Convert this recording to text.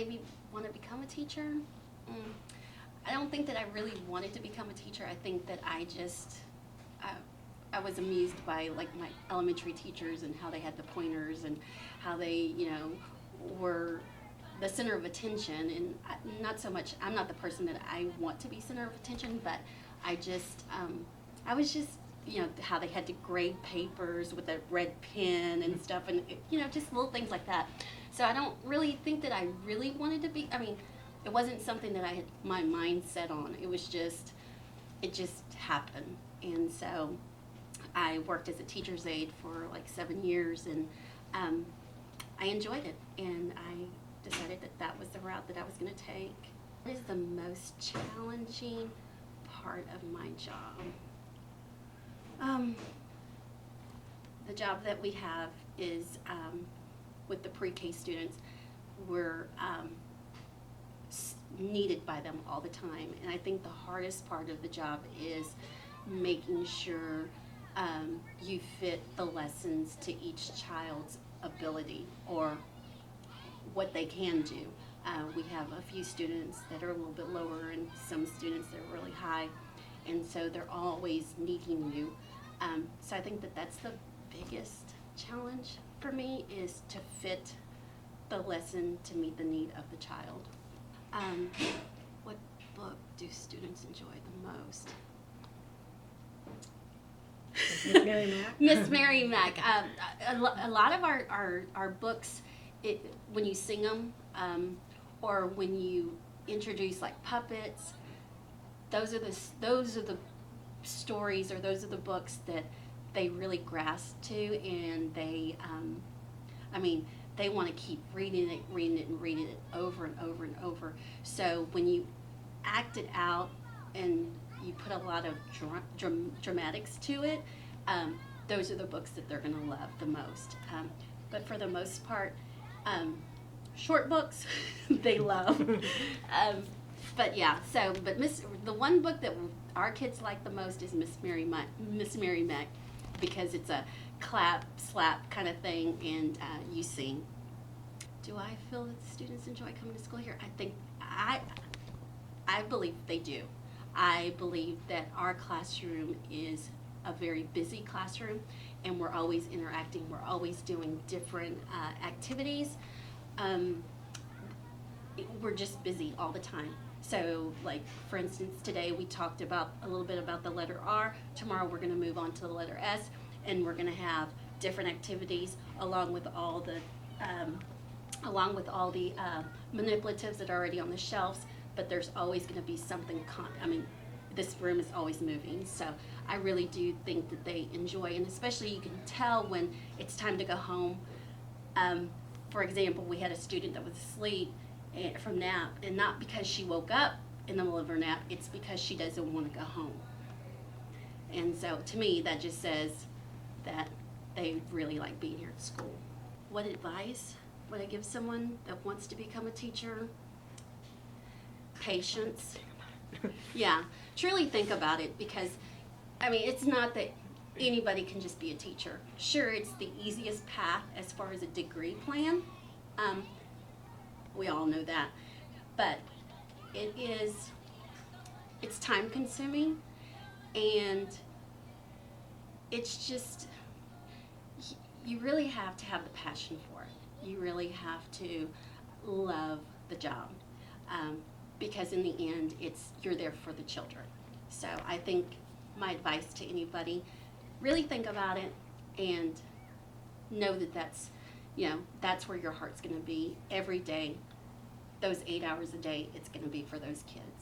maybe want to become a teacher? Mm, I don't think that I really wanted to become a teacher. I think that I, I was amused by like my elementary teachers and how they had the pointers and how they, were the center of attention. And not so much, I'm not the person that I want to be center of attention, but I was just, how they had to grade papers with a red pen and stuff, and just little things like that. So I don't really think that I really wanted to be. I mean, it wasn't something that I had my mind set on. It just happened, and so I worked as a teacher's aide for like 7 years, and I enjoyed it, and I decided that that was the route that I was going to take. What is the most challenging part of my job? The job that we have is with the pre-K students. We're needed by them all the time, and I think the hardest part of the job is making sure you fit the lessons to each child's ability or what they can do. We have a few students that are a little bit lower and some students that are really high, and so they're always needing you. So I think that that's the biggest challenge for me, is to fit the lesson to meet the need of the child. What book do students enjoy the most? Miss Mary Mack? Miss Mary Mack. A lot of our books, when you sing them, or when you introduce like puppets, those are the stories, or those are the books that they really grasp to, and they want to keep reading it over and over and over. So when you act it out and you put a lot of dramatics to it, those are the books that they're going to love the most. But for the most part, short books they love. But the one book that our kids like the most is Miss Mary Mack, because it's a clap, slap kind of thing, and you sing. Do I feel that the students enjoy coming to school here? I believe they do. I believe that our classroom is a very busy classroom, and we're always interacting. We're always doing different activities. We're just busy all the time. So, like, for instance, today we talked a little bit about the letter R. Tomorrow we're going to move on to the letter S, and we're going to have different activities along with all the manipulatives that are already on the shelves. But there's always going to be something. This room is always moving. So I really do think that they enjoy, and especially you can tell when it's time to go home. For example, we had a student that was asleep from nap, and not because she woke up in the middle of her nap, it's because she doesn't want to go home. And so to me, that just says that they really like being here at school. What advice would I give someone that wants to become a teacher? Patience. Yeah, truly think about it, because it's not that anybody can just be a teacher. Sure, it's the easiest path as far as a degree plan. We all know that, but it's time consuming, and it's just, you really have to have the passion for it. You really have to love the job, because in the end, you're there for the children. So I think my advice to anybody, really think about it and know that that's where your heart's going to be every day. Those 8 hours a day, it's going to be for those kids.